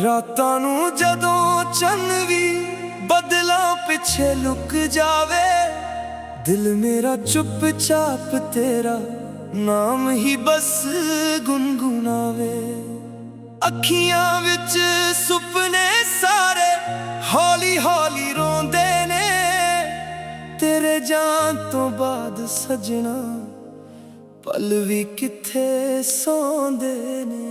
ਰਾਤਾਂ ਨੂੰ ਜਦੋਂ ਚੰਨ ਵੀ ਬਦਲਾਂ ਪਿੱਛੇ ਲੁਕ ਜਾਵੇ, ਦਿਲ ਮੇਰਾ ਚੁੱਪਚਾਪ ਤੇਰਾ ਨਾਮ ਹੀ ਬਸ ਗੁਨਗੁਨਾਵੇ। ਅੱਖੀਆਂ ਵਿੱਚ ਸੁਪਨੇ ਸਾਰੇ ਹੌਲੀ ਹੌਲੀ ਰੋਂਦੇ ਨੇ, ਤੇਰੇ ਜਾਣ ਤੋਂ ਬਾਅਦ ਸਜਣਾ ਪਲ ਵੀ ਕਿੱਥੇ ਸੌਂਦੇ ਨੇ।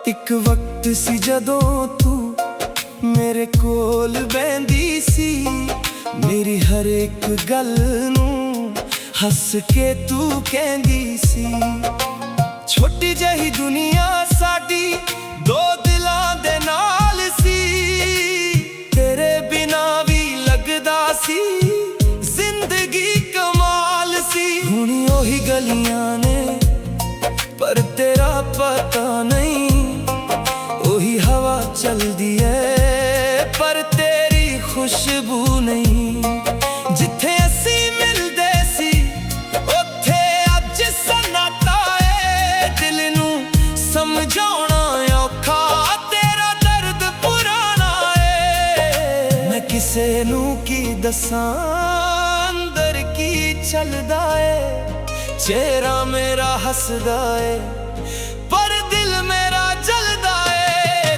ਇੱਕ ਵਕਤ ਸੀ ਜਦੋਂ ਤੂੰ ਮੇਰੇ ਕੋਲ ਬਹਿੰਦੀ ਸੀ, ਮੇਰੀ ਹਰ ਇੱਕ ਗੱਲ ਨੂੰ ਹੱਸ ਕੇ ਤੂੰ ਕਹਿੰਦੀ ਸੀ। ਛੋਟੀ ਜਿਹੀ ਦੁਨੀਆ ਸਾਡੀ ਦੋ ਦਿਲਾਂ ਦੇ ਨਾਲ ਸੀ, ਤੇਰੇ ਬਿਨਾ ਵੀ ਲੱਗਦਾ ਸੀ ਜ਼ਿੰਦਗੀ ਕਮਾਲ ਸੀ। ਹੁਣ ਉਹੀ ਗਲੀਆਂ ਨੇ ਪਰ ਤੇਰਾ ਪਤਾ ਨਹੀਂ, ਉਹੀ ਹਵਾ ਚਲਦੀ ਏ ਪਰ ਤੇਰੀ ਖੁਸ਼ਬੂ ਨਹੀਂ। ਜਿੱਥੇ ਅਸੀਂ ਮਿਲਦੇ ਸੀ ਉੱਥੇ ਅੱਜ ਸਨਾਟਾ ਏ, ਦਿਲ ਨੂੰ ਸਮਝਾਉਣਾ ਔਖਾ ਤੇਰਾ ਦਰਦ ਪੁਰਾਣਾ ਏ। ਮੈਂ ਕਿਸੇ ਨੂੰ ਕੀ ਦੱਸਾਂ ਅੰਦਰ ਕੀ ਚੱਲਦਾ ਏ, ਚਿਹਰਾ ਮੇਰਾ ਹੱਸਦਾ ਏ ਪਰ ਦਿਲ ਮੇਰਾ ਜਲਦਾ ਏ।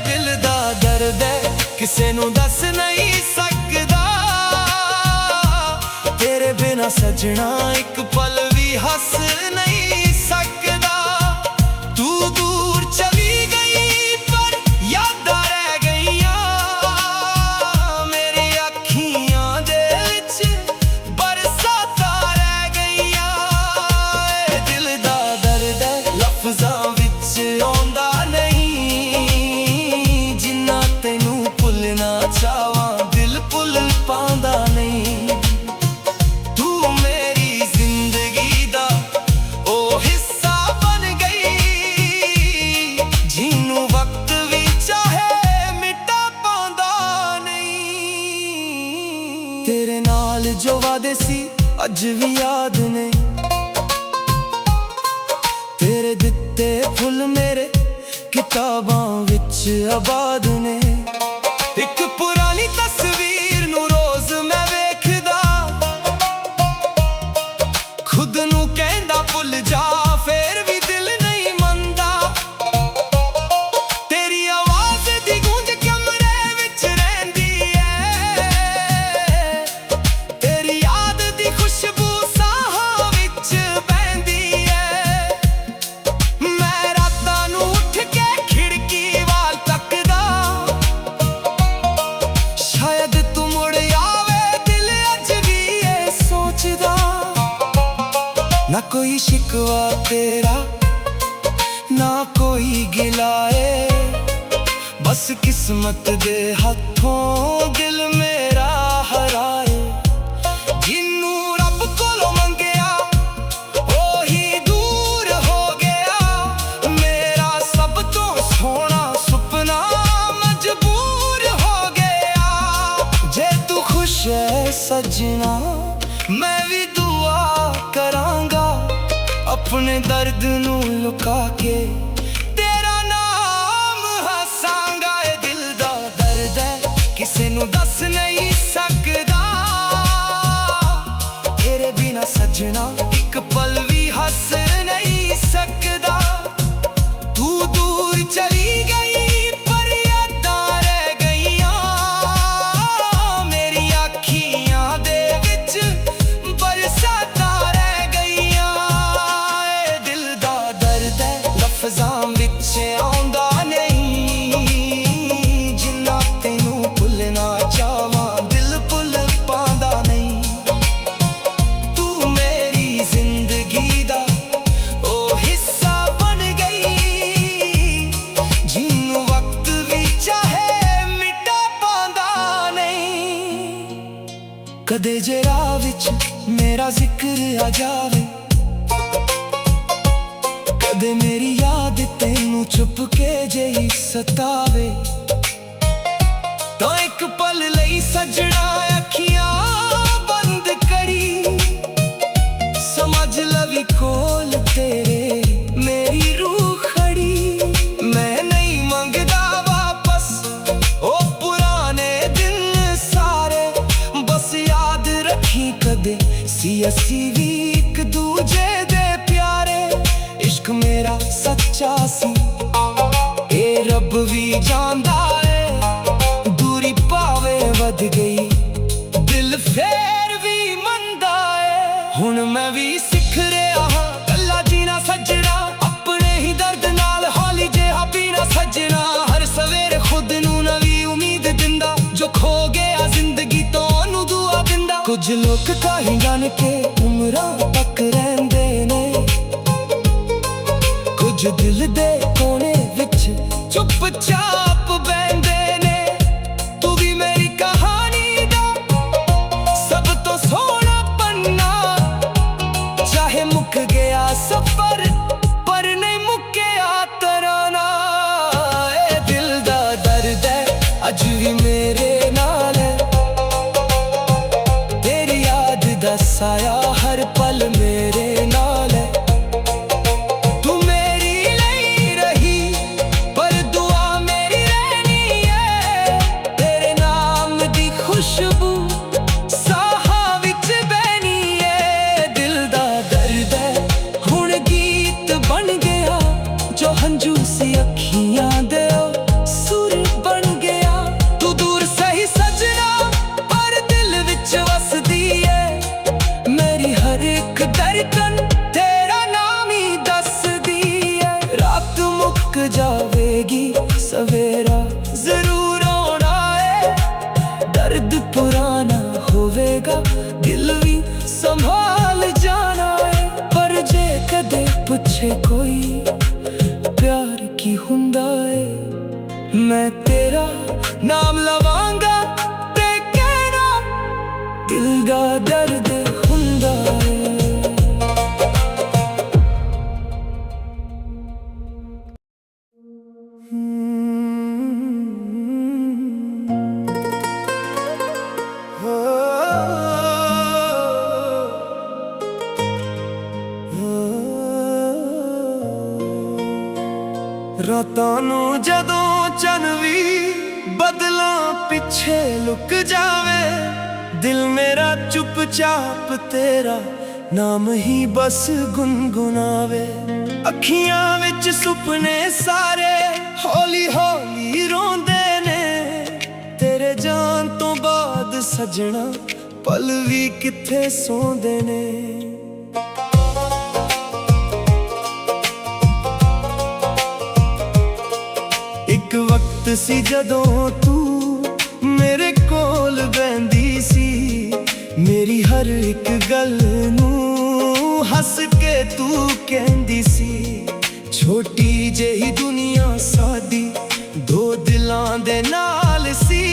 ਦਿਲ ਦਾ ਦਰਦ ਏ ਕਿਸੇ ਨੂੰ ਦੱਸ ਨਹੀਂ ਸਕਦਾ, ਤੇਰੇ ਬਿਨਾ ਸਜਣਾ ਇੱਕ ਪਲ ਵੀ ਹੱਸ ਨਹੀਂ ਸਕਦਾ। ਤੂੰ ਦੂਰ ਚਲੀ ਗਈ ਪਰ ਯਾਦਾਂ ਰਹਿ ਗਈਆਂ, ਮੇਰੀ ਅੱਖੀਆਂ ਦੇ ਵਿੱਚ ਬਰਸਾਤਾਂ ਰਹਿ ਗਈਆਂ। ਦਿਲ ਦਾ ਦਰਦ ਹੈ ਲਫ਼ਜ਼ਾਂ ਵਿੱਚ ਆਉਂਦਾ ਨਹੀਂ, ਜਿੰਨਾ ਤੈਨੂੰ ਭੁੱਲਣਾ ਚਾਹਾਂ ਦਿਲ ਭੁੱਲ ਪਾਉਂਦਾ ਨਹੀਂ। ਤੂੰ ਮੇਰੀ ਜ਼ਿੰਦਗੀ ਦਾ ਉਹ ਹਿੱਸਾ ਬਣ ਗਈ, ਜਿਹਨੂੰ ਵਕਤ ਵੀ ਚਾਹੇ ਮਿਟਾ ਪਾਉਂਦਾ ਨਹੀਂ। ਤੇਰੇ ਨਾਲ ਜੋ ਵਾਅਦੇ ਸੀ ਅੱਜ ਵੀ ਯਾਦ ਨੇ, ਤੇਰੇ ਦਿੱਤੇ ਫੁੱਲ ਮੇਰੇ ਕਿਤਾਬਾਂ ਵਿੱਚ ਆਬਾਦ ਨੇ। ਇੱਕ ਪੁਰਾਣੀ ਤਸਵੀਰ ਨੂੰ ਰੋਜ਼ ਮੈਂ ਵੇਖਦਾ, ਖੁਦ ਨੂੰ ਕਹਿੰਦਾ ਭੁੱਲ ਜਾ ਫੇਰ ਵੀ ਦਿਲ ਨਹੀਂ ਮੰਨਦਾ। ਤੇਰੀ ਆਵਾਜ਼ ਦੀ ਗੂੰਜ ਕਮਰੇ ਵਿੱਚ ਰਹਿੰਦੀ ਏ, ਤੇਰੀ ਯਾਦ ਦੀ ਖੁਸ਼ਬੂ ਸਾਹਾਂ ਵਿੱਚ ਬਹਿੰਦੀ ਏ। ਮੈਂ ਰਾਤਾਂ ਨੂੰ ਉੱਠ ਕੇ ਖਿੜਕੀ ਵੱਲ ਤੱਕਦਾ, ਸ਼ਾਇਦ ਤੂੰ ਮੁੜ ਆਵੇ ਦਿਲ ਅੱਜ ਵੀ ਇਹ ਸੋਚਦਾ। ਨਾ ਕੋਈ ਸ਼ਿਕਵਾ ਤੇਰਾ ਨਾ ਕੋਈ ਗਿਲਾ ਏ, ਬਸ ਕਿਸਮਤ ਦੇ ਹੱਥੋਂ ਦਿਲ ਮੇਰਾ ਹਰਾਏ। ਜਿਹਨੂੰ ਰੱਬ ਕੋਲੋਂ ਮੰਗਿਆ ਉਹੀ ਦੂਰ ਹੋ ਗਿਆ, ਮੇਰਾ ਸਭ ਤੋਂ ਸੋਹਣਾ ਸੁਪਨਾ ਮਜਬੂਰ ਹੋ ਗਿਆ। ਜੇ ਤੂੰ ਖੁਸ਼ ਹੈ ਸਜਣਾ ਮੈਂ ਵੀ ਦੁਆ ਕਰਾਂਗਾ, ਆਪਣੇ ਦਰਦ ਨੂੰ ਲੁਕਾ ਕੇ ਤੇਰਾ ਨਾਮ ਹੱਸਾਂਗਾ। ਇਹ ਦਿਲ ਦਾ ਦਰਦ ਹੈ ਕਿਸੇ ਨੂੰ ਦੱਸ ਨਹੀਂ ਸਕਦਾ, ਤੇਰੇ ਬਿਨਾ ਸਜਣਾ ਇੱਕ ਪਲ ਵੀ ਹੱਸ ਨਹੀਂ ਸਕਦਾ। ਤੂੰ ਦੂਰ ਚਲੀ ਗਈ ਪਰ ਯਾਦਾਂ ਰਹਿ ਗਈਆਂ, ਮੇਰੀ ਅੱਖੀਆਂ ਦੇ ਵਿੱਚ ਬਰਸਾਤਾਂ ਰਹਿ ਗਈਆਂ। ਇਹ ਦਿਲ ਦਾ ਦਰਦ ਹੈ ਲਫ਼ਜ਼ਾਂ ਵਿੱਚ ਆਉਂਦਾ ਨਹੀਂ, ਜਿੰਨਾ ਤੈਨੂੰ ਭੁੱਲਣਾ ਚਾਹਾਂ ਦਿਲ ਭੁੱਲ ਪਾਉਂਦਾ ਨਹੀਂ। ਤੂੰ ਮੇਰੀ ਜ਼ਿੰਦਗੀ ਦਾ ਉਹ ਹਿੱਸਾ ਬਣ ਗਈ, ਜਿਹਨੂੰ ਵਕਤ ਵੀ ਚਾਹੇ ਮਿਟਾ ਪਾਉਂਦਾ ਨਹੀਂ। ਕਦੇ ਜੇ ਰਾਹ ਵਿੱਚ ਮੇਰਾ ਜ਼ਿਕਰ ਆ ਜਾਵੇ, ਕਦੇ ਮੇਰੀ ਯਾਦ ਤੈਨੂੰ ਚੁੱਪ ਕੇ ਜਿਹੀ ਸਤਾਵੇ, ਤਾਂ ਇੱਕ ਪਲ ਲਈ ਸਜਣਾ ਅੱਖੀਆਂ ਬੰਦ ਕਰੀ, ਸਮਝ ਲਵੀ ਕੋਲ ਤੇਰੇ ਮੇਰੀ ਰੂਹ ਖੜੀ। ਮੈਂ ਨਹੀਂ असी भी एक दूजे दे प्यारे, इश्क मेरा सच्चा सी ए रब भी जानदा है। दूरी पावे वध गई दिल फेर भी मनदा है। हुण मैं भी सिख रहा हां कल्ला जीना सजना, अपने ही दर्द नाल हौली जिहा पीना सजना। हर सवेरे खुद नू नवी उम्मीद दिंदा, जो खो गया जिंदगी तो ओनू दुआ दिंदा। कुछ लोग काहीं जान के उमरां तक रहिंदे ने, कुछ दिल दे कोने विच चुपचाप बहंदे ने। तू भी मेरी कहानी दा सब तो सोहना पन्ना, चाहे मुक गया सफर पर नहीं मुक्या तराना। ए दिल दा दर्द है अज भी मेरे नाल है, तेरी याद दा साया हर पल मेरे नाल है। तू मेरी नहीं रही पर दुआ मेरी रहनी है, तेरे नाम दी खुशबू साहां विच बहनी है। दिल दा दर्द है हुण गीत बन गया, जो हंझू सी अखियां दे सुर बन गया। तू दूर सही सजना पर दिल विच वसदी है, मेरी हर एक धड़कन तेरा नाम ही दसदी है। रात मुक जावेगी सवेरा जरूर आना है, दर्द पुराना होवेगा दिल भी संभाल जाना है। पर जे कदे पूछे कोई प्यार की हुंदा है, मैं तेरा नाम लवांगा ते कहना दिल दा दर्द हुंदा है। रातां नू जदों चन भी बदलां पिछे लुक जावे, दिल मेरा चुपचाप तेरा नाम ही बस गुनगुनावे। अखियां विच सुपने सारे हौली हौली रोंदे ने, तेरे जान तो बाद सजना पल भी किथे सोंदे ने। एक वक्त सी जदों तू मेरे कोल बहंदी सी, मेरी हर एक गल नू हस के तू कहंदी सी। छोटी जेही दुनिया सादी दो दिलां दे नाल सी,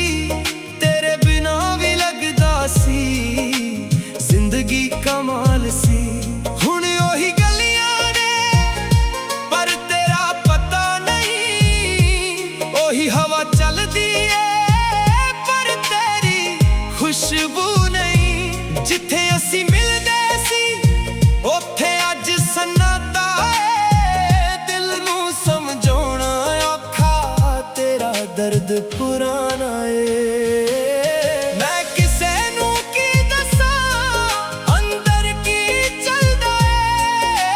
तेरे बिना भी लगदा सी जिंदगी कमाल सी। हुण ओही गलियां ने पर तेरा पता नहीं, ओही हवा चलदी है पर तेरी खुशबू नहीं। जिथे असी मिलदे सी ओथे अज सन्नाटा है, दिल नू समझाउणा औखा तेरा दर्द पुराना है। मैं किसे नू की दसां अंदर की चलदा है,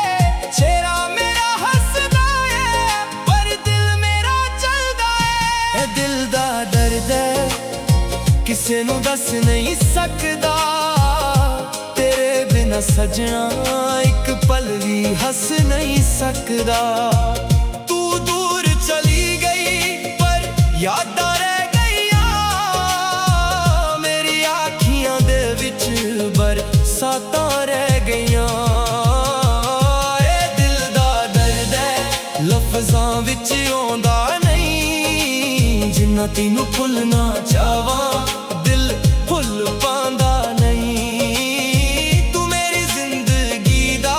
चेहरा मेरा हसदा है पर दिल मेरा चलदा है। दिल दा दर्द है किसे नू दस नहीं सकदा, तेरे बिना सजना एक पल भी हस नहीं सकदा। तू दूर चली गई पर यादां रह गईयां, मेरी आँखियां दे विच बरसातां रह गईयां। ए दिल दा दर्द है लफ्ज़ां विच आउंदा नहीं, जिन्ना तैनू भुलना चाहवां दिल भुल पांदा नहीं। तू मेरी जिंदगी दा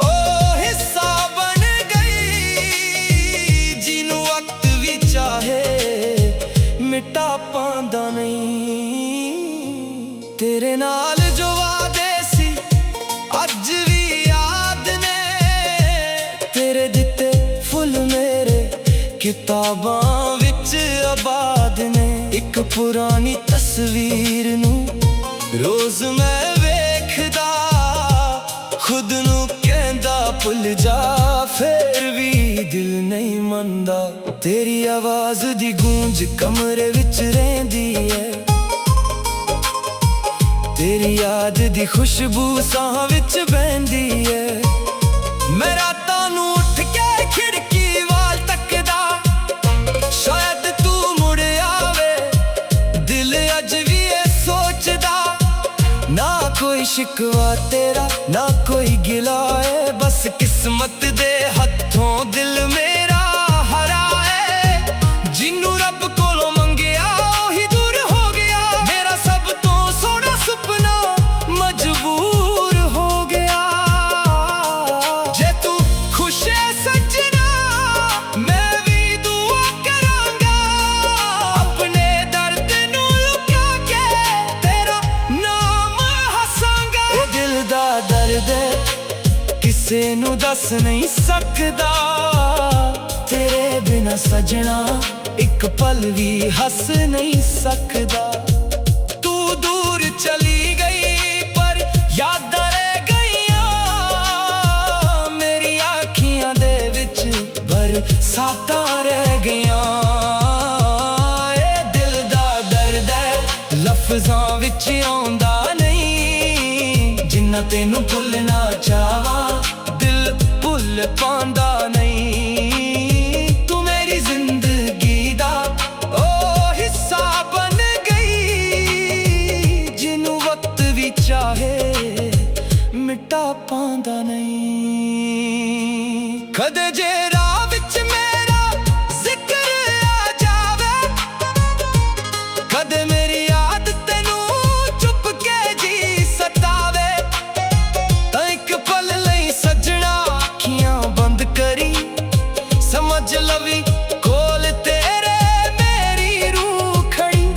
ओ हिस्सा बन गई, जिन्नू वक्त भी चाहे मिटा पांदा नहीं। तेरे नाल जो वादे सी अज भी याद ने, तेरे दिते फुल मेरे किताबां विच आबाद ने। एक पुरानी तस्वीर नू रोज मैं वेखदा, खुद नू कहंदा भुल जा, फिर भी दिल नहीं मनदा। तेरी आवाज दी गूंज कमरे विच रहिंदी है, तेरी याद दी खुशबू साह विच बहंदी है। मैं रातां नू उठ के खिड़की वाल तकदा, शायद तू मुड़ आवे, दिल अज भी ये सोचदा। ना कोई शिकवा तेरा ना कोई गिला है, बस किस्मत दे हथों दिल मेरा हरा है। जिन्नू रब कोलों मंगिया ओही दूर हो गया, मेरा सब तो सोहना सुपना मजबूर हो गया। जे तू खुश है सजना मैं भी दुआ करांगा, अपने दर्द नू लुका के तेरा नाम हसांगा। ए दिल दा दर्द किसे नू दस नहीं सकदा, तेरे बिना सजना एक पल भी हस नहीं सकदा। तू दूर चली गई पर यादां रह गईयां, मेरी आँखियां दे विच बरसातां रह गईयां। ए दिल दा दर्द है लफ्ज़ां विच आउंदा नहीं, जिन्ना तेनू भुलना चाहवां दिल भुल पांदा नहीं। तू मेरी जिंदगी दा ओ हिस्सा बन गई, जिन्नू वक्त भी चाहे मिटा पांदा नहीं। कदे जे राह विच मेरा जिक्र आ जावे, कदे मेरी याद तेनू चुप के जी सतावे, तां इक पल लई सजना अखियां बंद करी, समझ लवी कोल तेरे मेरी रूह खड़ी।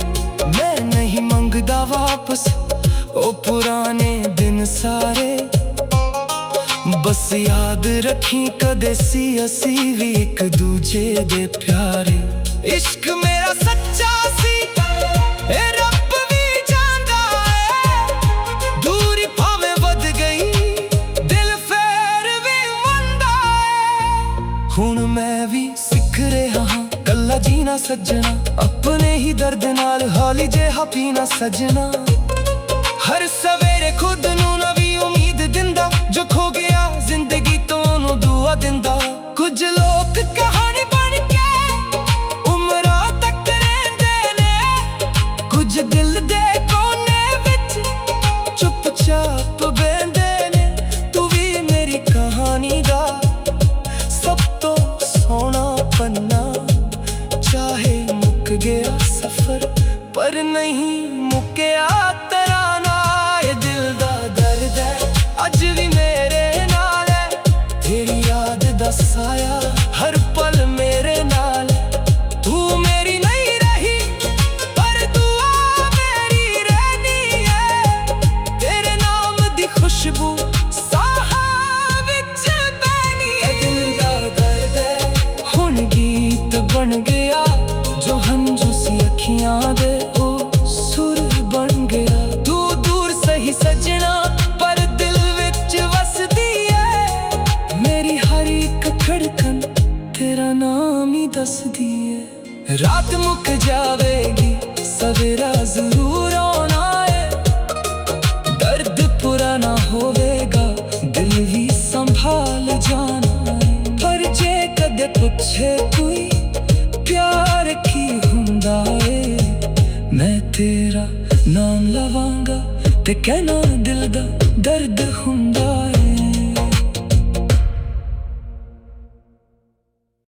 मैं नहीं मंगदा वापस ओ पुराने दिन सारे, बस याद रखी कदे सी असी भी एक दूजे दे प्यारे। इश्क मेरा सच्चा सी ए रब भी जानदा है, दूरी भावें वध गई दिल फेर भी मंदा है। हुण मैं भी सिख रहा हां कल्ला जीना सजना, अपने ही दर्द नाल हौली जिहा पीना सजना। हर सवेरे खुद नू नवी उम्मीद दिंदा, जो खो गया जिंदगी तो नू दुआ दिंदा। कुछ लोग कहानी बन के उमरां तक रहिंदे ने, कुछ दिल दे कोने विच चुपचाप बहिंदे ने। तू भी मेरी कहानी दा सब तो सोहना पन्ना, चाहे मुक गया सफर पर नहीं मुक्या तराना। ये दिल दा दर्द है अज भी मेरे नाल है, तेरी याद दा साया हर पल मेरे नाल है। तू मेरी नहीं रही पर दुआ मेरी रहनी है, तेरे नाम दी खुशबू साहा विच बहनी। ये दिल दा दर्द है हुण गीत बन गया, जो हंझू सी अखियां दे ओ सुर बन गया। तू दूर सही सजना पर दिल विच वसदी है, मेरी हर एक धड़कन तेरा नाम ही दसदी है। रात मुक जावेगी सवेरा जरूर आना है, दर्द पुराना होवेगा दिल भी संभाल जाना है। पर जे कदे पुछे कोई प्यार की हुंदा है, मैं तेरा नाम लवांगा ते कहना दिल दा दर्द हुंदा